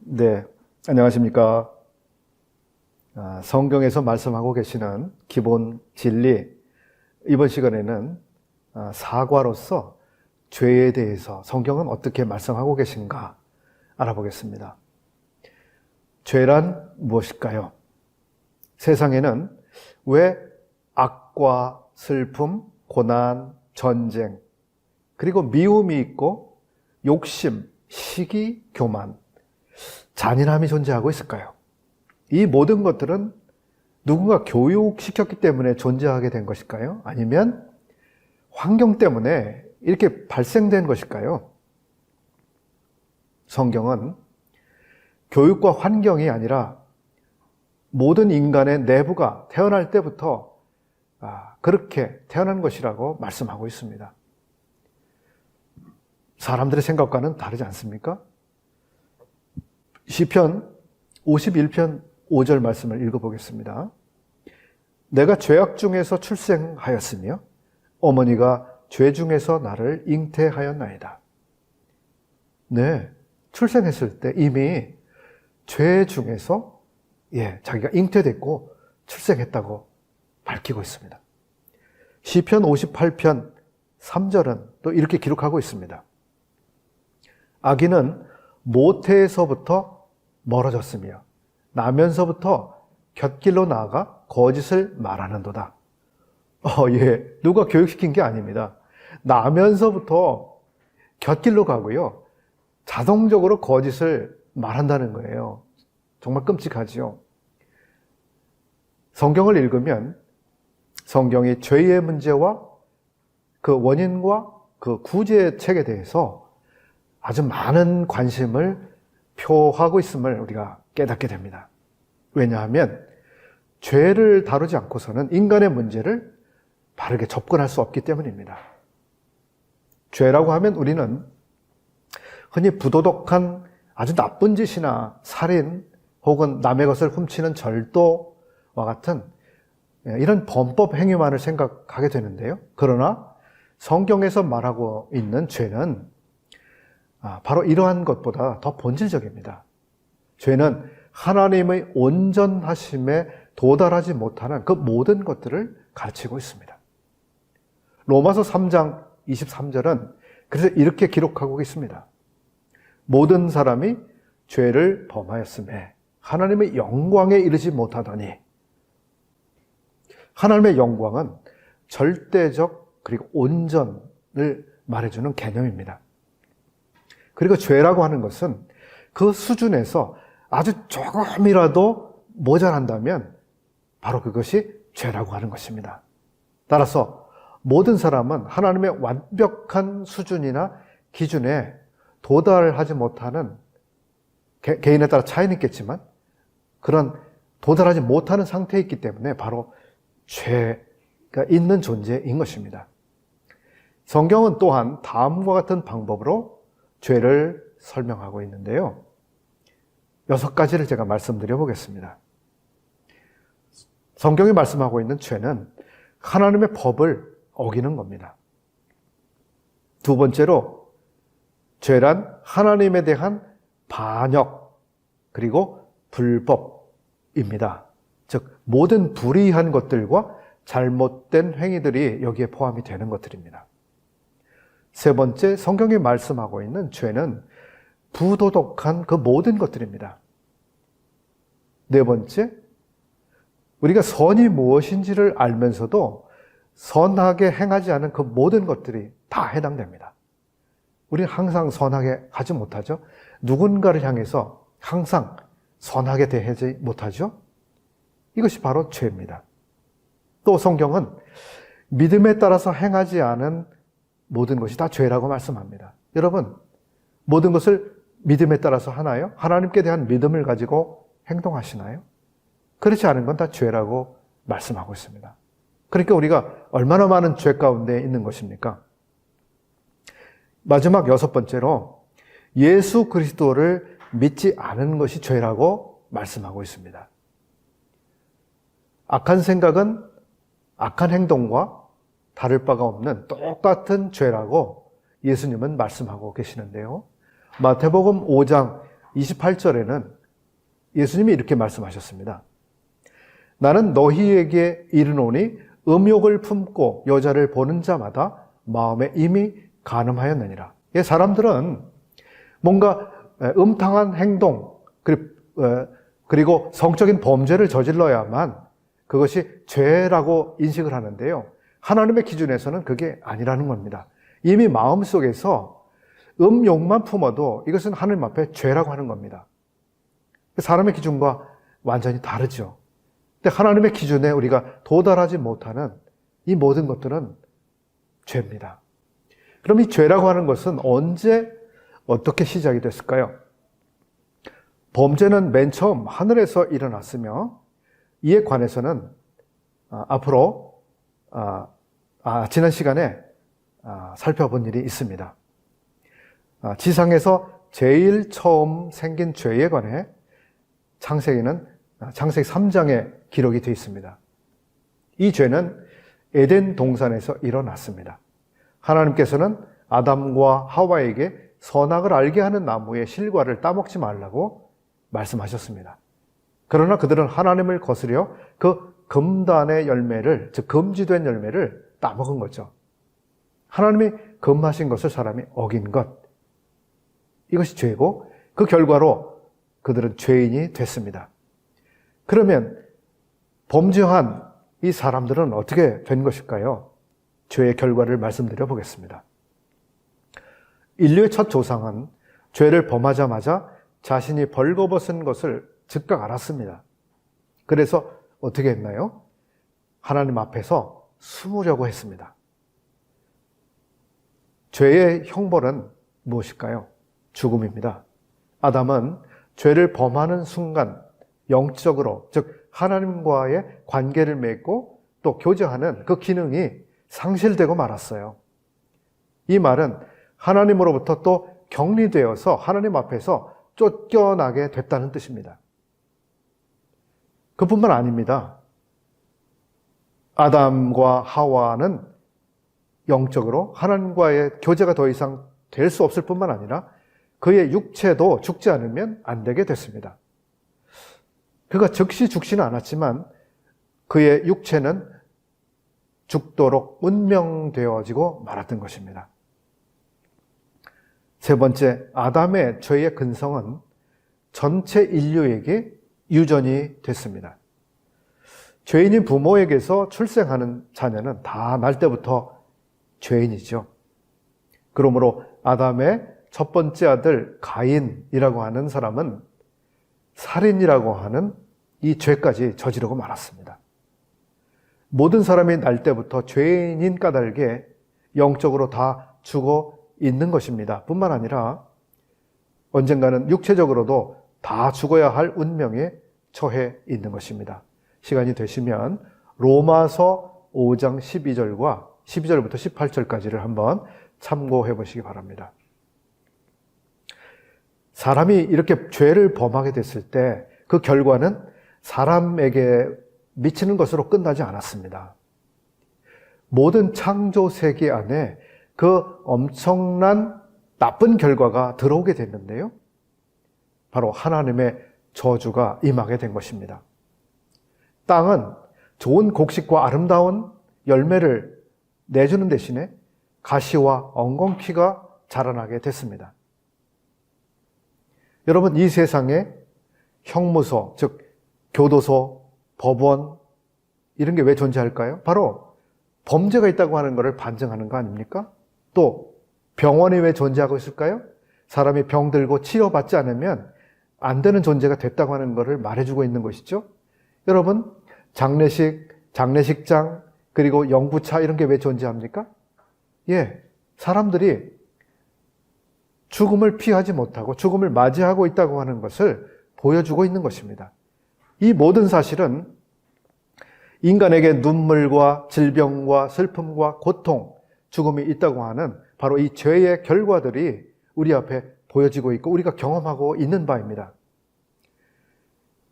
네, 안녕하십니까. 성경에서 말씀하고 계시는 기본 진리, 이번 시간에는 사과로서 죄에 대해서 성경은 어떻게 말씀하고 계신가 알아보겠습니다. 죄란 무엇일까요? 세상에는 왜 악과 슬픔, 고난, 전쟁, 그리고 미움이 있고 욕심, 시기, 교만, 잔인함이 존재하고 있을까요? 이 모든 것들은 누군가 교육시켰기 때문에 존재하게 된 것일까요? 아니면 환경 때문에 이렇게 발생된 것일까요? 성경은 교육과 환경이 아니라 모든 인간의 내부가 태어날 때부터 그렇게 태어난 것이라고 말씀하고 있습니다. 사람들의 생각과는 다르지 않습니까? 시편 51편 5절 말씀을 읽어보겠습니다. 내가 죄악 중에서 출생하였으며 어머니가 죄 중에서 나를 잉태하였나이다. 네, 출생했을 때 이미 죄 중에서 자기가 잉태됐고 출생했다고 밝히고 있습니다. 시편 58편 3절은 또 이렇게 기록하고 있습니다. 아기는 모태에서부터 멀어졌으며 나면서부터 곁길로 나아가 거짓을 말하는도다. 누가 교육시킨 게 아닙니다. 나면서부터 곁길로 가고요. 자동적으로 거짓을 말한다는 거예요. 정말 끔찍하지요. 성경을 읽으면 성경이 죄의 문제와 그 원인과 그 구제책에 대해서 아주 많은 관심을 표하고 있음을 우리가 깨닫게 됩니다. 왜냐하면 죄를 다루지 않고서는 인간의 문제를 바르게 접근할 수 없기 때문입니다. 죄라고 하면 우리는 흔히 부도덕한 아주 나쁜 짓이나 살인 혹은 남의 것을 훔치는 절도와 같은 이런 범법 행위만을 생각하게 되는데요. 그러나 성경에서 말하고 있는 죄는 바로 이러한 것보다 더 본질적입니다. 죄는 하나님의 온전하심에 도달하지 못하는 그 모든 것들을 가르치고 있습니다. 로마서 3장 23절은 그래서 이렇게 기록하고 있습니다. 모든 사람이 죄를 범하였음에 하나님의 영광에 이르지 못하더니, 하나님의 영광은 절대적 그리고 온전을 말해주는 개념입니다. 그리고 죄라고 하는 것은 그 수준에서 아주 조금이라도 모자란다면 바로 그것이 죄라고 하는 것입니다. 따라서 모든 사람은 하나님의 완벽한 수준이나 기준에 도달하지 못하는, 개인에 따라 차이는 있겠지만 그런 도달하지 못하는 상태에 있기 때문에 바로 죄가 있는 존재인 것입니다. 성경은 또한 다음과 같은 방법으로 죄를 설명하고 있는데요. 6가지를 제가 말씀드려 보겠습니다. 성경이 말씀하고 있는 죄는 하나님의 법을 어기는 겁니다. 두 번째로, 죄란 하나님에 대한 반역 그리고 불법입니다. 즉 모든 불의한 것들과 잘못된 행위들이 여기에 포함이 되는 것들입니다. 세 번째, 성경이 말씀하고 있는 죄는 부도덕한 그 모든 것들입니다. 네 번째, 우리가 선이 무엇인지를 알면서도 선하게 행하지 않은 그 모든 것들이 다 해당됩니다. 우리는 항상 선하게 하지 못하죠. 누군가를 향해서 항상 선하게 대하지 못하죠. 이것이 바로 죄입니다. 또 성경은 믿음에 따라서 행하지 않은 모든 것이 다 죄라고 말씀합니다. 여러분, 모든 것을 믿음에 따라서 하나요? 하나님께 대한 믿음을 가지고 행동하시나요? 그렇지 않은 건 다 죄라고 말씀하고 있습니다. 그러니까 우리가 얼마나 많은 죄 가운데 있는 것입니까? 마지막 6번째로, 예수 그리스도를 믿지 않은 것이 죄라고 말씀하고 있습니다. 악한 생각은 악한 행동과 다를 바가 없는 똑같은 죄라고 예수님은 말씀하고 계시는데요. 마태복음 5장 28절에는 예수님이 이렇게 말씀하셨습니다. 나는 너희에게 이르노니 음욕을 품고 여자를 보는 자마다 마음에 이미 간음하였느니라. 사람들은 뭔가 음탕한 행동 그리고 성적인 범죄를 저질러야만 그것이 죄라고 인식을 하는데요. 하나님의 기준에서는 그게 아니라는 겁니다. 이미 마음속에서 음욕만 품어도 이것은 하나님 앞에 죄라고 하는 겁니다. 사람의 기준과 완전히 다르죠. 근데 하나님의 기준에 우리가 도달하지 못하는 이 모든 것들은 죄입니다. 그럼 이 죄라고 하는 것은 언제 어떻게 시작이 됐을까요? 범죄는 맨 처음 하늘에서 일어났으며 이에 관해서는 앞으로 지난 시간에 살펴본 일이 있습니다. 지상에서 제일 처음 생긴 죄에 관해 창세기는 창세기 3장에 기록이 되어 있습니다. 이 죄는 에덴 동산에서 일어났습니다. 하나님께서는 아담과 하와에게 선악을 알게 하는 나무의 실과를 따먹지 말라고 말씀하셨습니다. 그러나 그들은 하나님을 거스려 그 금단의 열매를, 즉 금지된 열매를 따먹은 거죠. 하나님이 금하신 것을 사람이 어긴 것, 이것이 죄고 그 결과로 그들은 죄인이 됐습니다. 그러면 범죄한 이 사람들은 어떻게 된 것일까요? 죄의 결과를 말씀드려 보겠습니다. 인류의 첫 조상은 죄를 범하자마자 자신이 벌거벗은 것을 즉각 알았습니다. 그래서 어떻게 했나요? 하나님 앞에서 숨으려고 했습니다. 죄의 형벌은 무엇일까요? 죽음입니다. 아담은 죄를 범하는 순간 영적으로, 즉 하나님과의 관계를 맺고 또 교제하는 그 기능이 상실되고 말았어요. 이 말은 하나님으로부터 또 격리되어서 하나님 앞에서 쫓겨나게 됐다는 뜻입니다. 그뿐만 아닙니다. 아담과 하와는 영적으로 하나님과의 교제가 더 이상 될 수 없을 뿐만 아니라 그의 육체도 죽지 않으면 안 되게 됐습니다. 그가 즉시 죽지는 않았지만 그의 육체는 죽도록 운명되어지고 말았던 것입니다. 세 번째, 아담의 죄의 근성은 전체 인류에게 유전이 됐습니다. 죄인인 부모에게서 출생하는 자녀는 다 날 때부터 죄인이죠. 그러므로 아담의 첫 번째 아들 가인이라고 하는 사람은 살인이라고 하는 이 죄까지 저지르고 말았습니다. 모든 사람이 날 때부터 죄인인 까닭에 영적으로 다 죽어 있는 것입니다. 뿐만 아니라 언젠가는 육체적으로도 다 죽어야 할 운명에 처해 있는 것입니다. 시간이 되시면 로마서 5장 12절부터 18절까지를 한번 참고해 보시기 바랍니다. 사람이 이렇게 죄를 범하게 됐을 때 그 결과는 사람에게 미치는 것으로 끝나지 않았습니다. 모든 창조 세계 안에 그 엄청난 나쁜 결과가 들어오게 됐는데요. 바로 하나님의 저주가 임하게 된 것입니다. 땅은 좋은 곡식과 아름다운 열매를 내주는 대신에 가시와 엉겅퀴가 자라나게 됐습니다. 여러분, 이 세상에 형무소, 즉 교도소, 법원 이런 게 왜 존재할까요? 바로 범죄가 있다고 하는 것을 반증하는 거 아닙니까? 또 병원이 왜 존재하고 있을까요? 사람이 병들고 치료받지 않으면 안 되는 존재가 됐다고 하는 것을 말해주고 있는 것이죠. 여러분, 장례식장, 그리고 영부차 이런 게 왜 존재합니까? 사람들이 죽음을 피하지 못하고 죽음을 맞이하고 있다고 하는 것을 보여주고 있는 것입니다. 이 모든 사실은 인간에게 눈물과 질병과 슬픔과 고통, 죽음이 있다고 하는 바로 이 죄의 결과들이 우리 앞에 보여지고 있고 우리가 경험하고 있는 바입니다.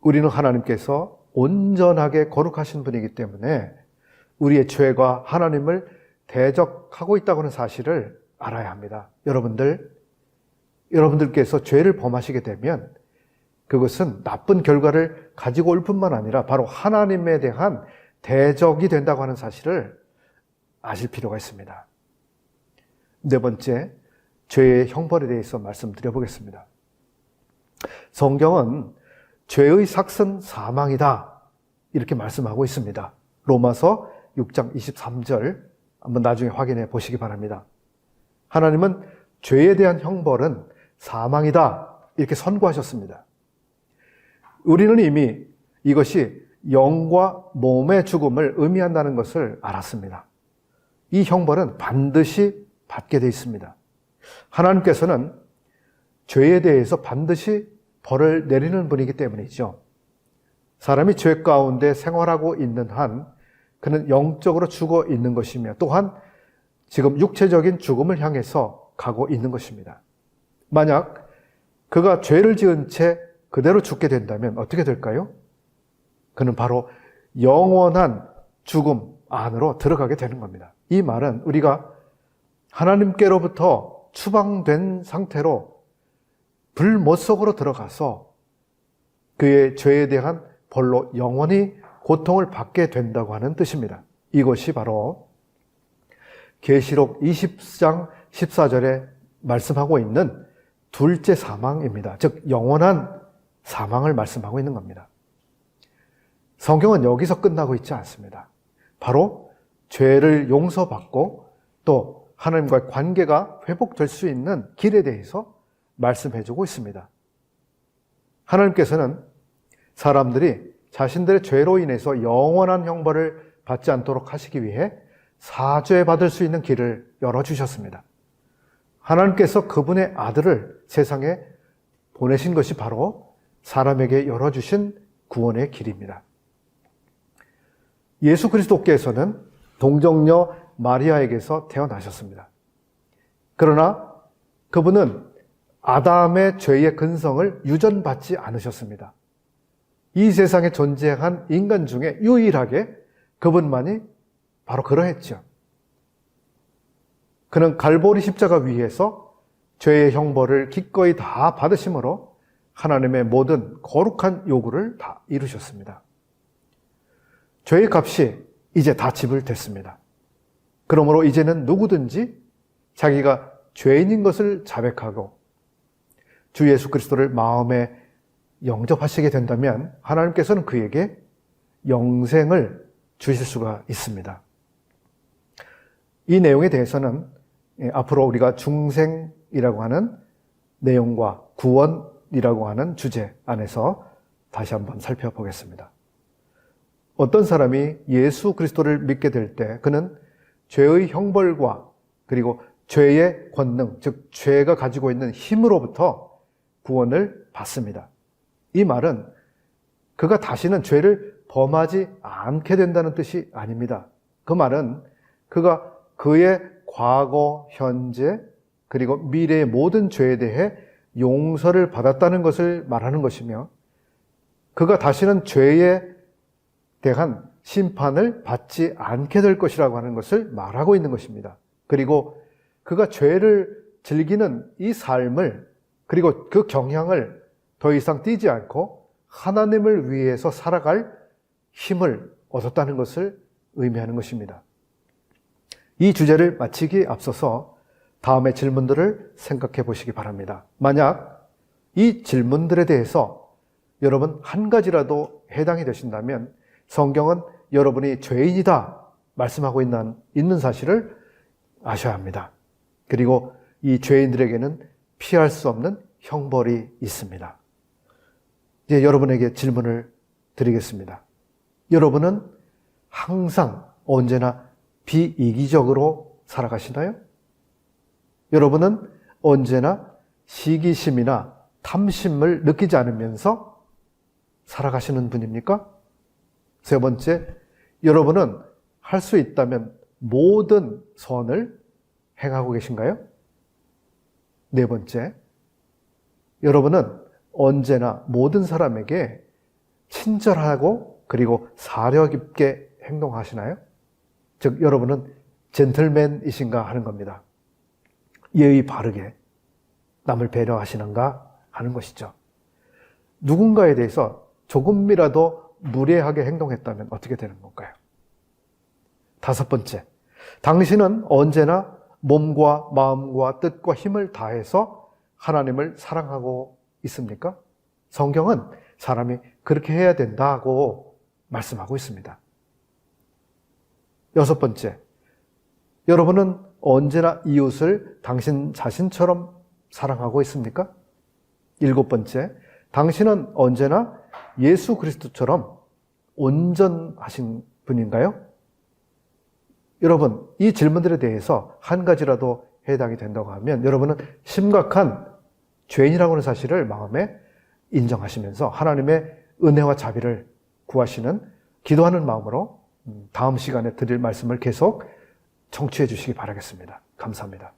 우리는 하나님께서 온전하게 거룩하신 분이기 때문에 우리의 죄가 하나님을 대적하고 있다고 하는 사실을 알아야 합니다. 여러분들, 여러분들께서 죄를 범하시게 되면 그것은 나쁜 결과를 가지고 올 뿐만 아니라 바로 하나님에 대한 대적이 된다고 하는 사실을 아실 필요가 있습니다. 네 번째, 죄의 형벌에 대해서 말씀드려보겠습니다. 성경은 죄의 삭은 사망이다 이렇게 말씀하고 있습니다. 로마서 6장 23절 한번 나중에 확인해 보시기 바랍니다. 하나님은 죄에 대한 형벌은 사망이다 이렇게 선고하셨습니다. 우리는 이미 이것이 영과 몸의 죽음을 의미한다는 것을 알았습니다. 이 형벌은 반드시 받게 되어 있습니다. 하나님께서는 죄에 대해서 반드시 벌을 내리는 분이기 때문이죠. 사람이 죄 가운데 생활하고 있는 한 그는 영적으로 죽어 있는 것이며 또한 지금 육체적인 죽음을 향해서 가고 있는 것입니다. 만약 그가 죄를 지은 채 그대로 죽게 된다면 어떻게 될까요? 그는 바로 영원한 죽음 안으로 들어가게 되는 겁니다. 이 말은 우리가 하나님께로부터 추방된 상태로 불못 속으로 들어가서 그의 죄에 대한 벌로 영원히 고통을 받게 된다고 하는 뜻입니다. 이것이 바로 계시록 20장 14절에 말씀하고 있는 둘째 사망입니다. 즉 영원한 사망을 말씀하고 있는 겁니다. 성경은 여기서 끝나고 있지 않습니다. 바로 죄를 용서받고 또 하나님과의 관계가 회복될 수 있는 길에 대해서 말씀해주고 있습니다. 하나님께서는 사람들이 자신들의 죄로 인해서 영원한 형벌을 받지 않도록 하시기 위해 사죄받을 수 있는 길을 열어주셨습니다. 하나님께서 그분의 아들을 세상에 보내신 것이 바로 사람에게 열어주신 구원의 길입니다. 예수 그리스도께서는 동정녀 마리아에게서 태어나셨습니다. 그러나 그분은 아담의 죄의 근성을 유전받지 않으셨습니다. 이 세상에 존재한 인간 중에 유일하게 그분만이 바로 그러했죠. 그는 갈보리 십자가 위에서 죄의 형벌을 기꺼이 다 받으심으로 하나님의 모든 거룩한 요구를 다 이루셨습니다. 죄의 값이 이제 다 지불됐습니다. 그러므로 이제는 누구든지 자기가 죄인인 것을 자백하고 주 예수 그리스도를 마음에 영접하시게 된다면 하나님께서는 그에게 영생을 주실 수가 있습니다. 이 내용에 대해서는 앞으로 우리가 중생이라고 하는 내용과 구원이라고 하는 주제 안에서 다시 한번 살펴보겠습니다. 어떤 사람이 예수 그리스도를 믿게 될 때 그는 죄의 형벌과 그리고 죄의 권능, 즉 죄가 가지고 있는 힘으로부터 구원을 받습니다. 이 말은 그가 다시는 죄를 범하지 않게 된다는 뜻이 아닙니다. 그 말은 그가 그의 과거, 현재, 그리고 미래의 모든 죄에 대해 용서를 받았다는 것을 말하는 것이며 그가 다시는 죄에 대한 심판을 받지 않게 될 것이라고 하는 것을 말하고 있는 것입니다. 그리고 그가 죄를 즐기는 이 삶을 그리고 그 경향을 더 이상 띄지 않고 하나님을 위해서 살아갈 힘을 얻었다는 것을 의미하는 것입니다. 이 주제를 마치기에 앞서서 다음의 질문들을 생각해 보시기 바랍니다. 만약 이 질문들에 대해서 여러분 한 가지라도 해당이 되신다면 성경은 여러분이 죄인이다 말씀하고 있는 사실을 아셔야 합니다. 그리고 이 죄인들에게는 피할 수 없는 형벌이 있습니다. 이제 여러분에게 질문을 드리겠습니다. 여러분은 항상 언제나 비이기적으로 살아가시나요? 여러분은 언제나 시기심이나 탐심을 느끼지 않으면서 살아가시는 분입니까? 세 번째, 여러분은 할 수 있다면 모든 선을 행하고 계신가요? 네 번째, 여러분은 언제나 모든 사람에게 친절하고 그리고 사려 깊게 행동하시나요? 즉, 여러분은 젠틀맨이신가 하는 겁니다. 예의 바르게, 남을 배려하시는가 하는 것이죠. 누군가에 대해서 조금이라도 무례하게 행동했다면 어떻게 되는 건가요? 다섯 번째, 당신은 언제나 몸과 마음과 뜻과 힘을 다해서 하나님을 사랑하고 있습니까? 성경은 사람이 그렇게 해야 된다고 말씀하고 있습니다. 여섯 번째, 여러분은 언제나 이웃을 당신 자신처럼 사랑하고 있습니까? 일곱 번째, 당신은 언제나 예수 그리스도처럼 온전하신 분인가요? 여러분, 이 질문들에 대해서 한 가지라도 해당이 된다고 하면 여러분은 심각한 죄인이라고 하는 사실을 마음에 인정하시면서 하나님의 은혜와 자비를 구하시는 기도하는 마음으로 다음 시간에 드릴 말씀을 계속 청취해 주시기 바라겠습니다. 감사합니다.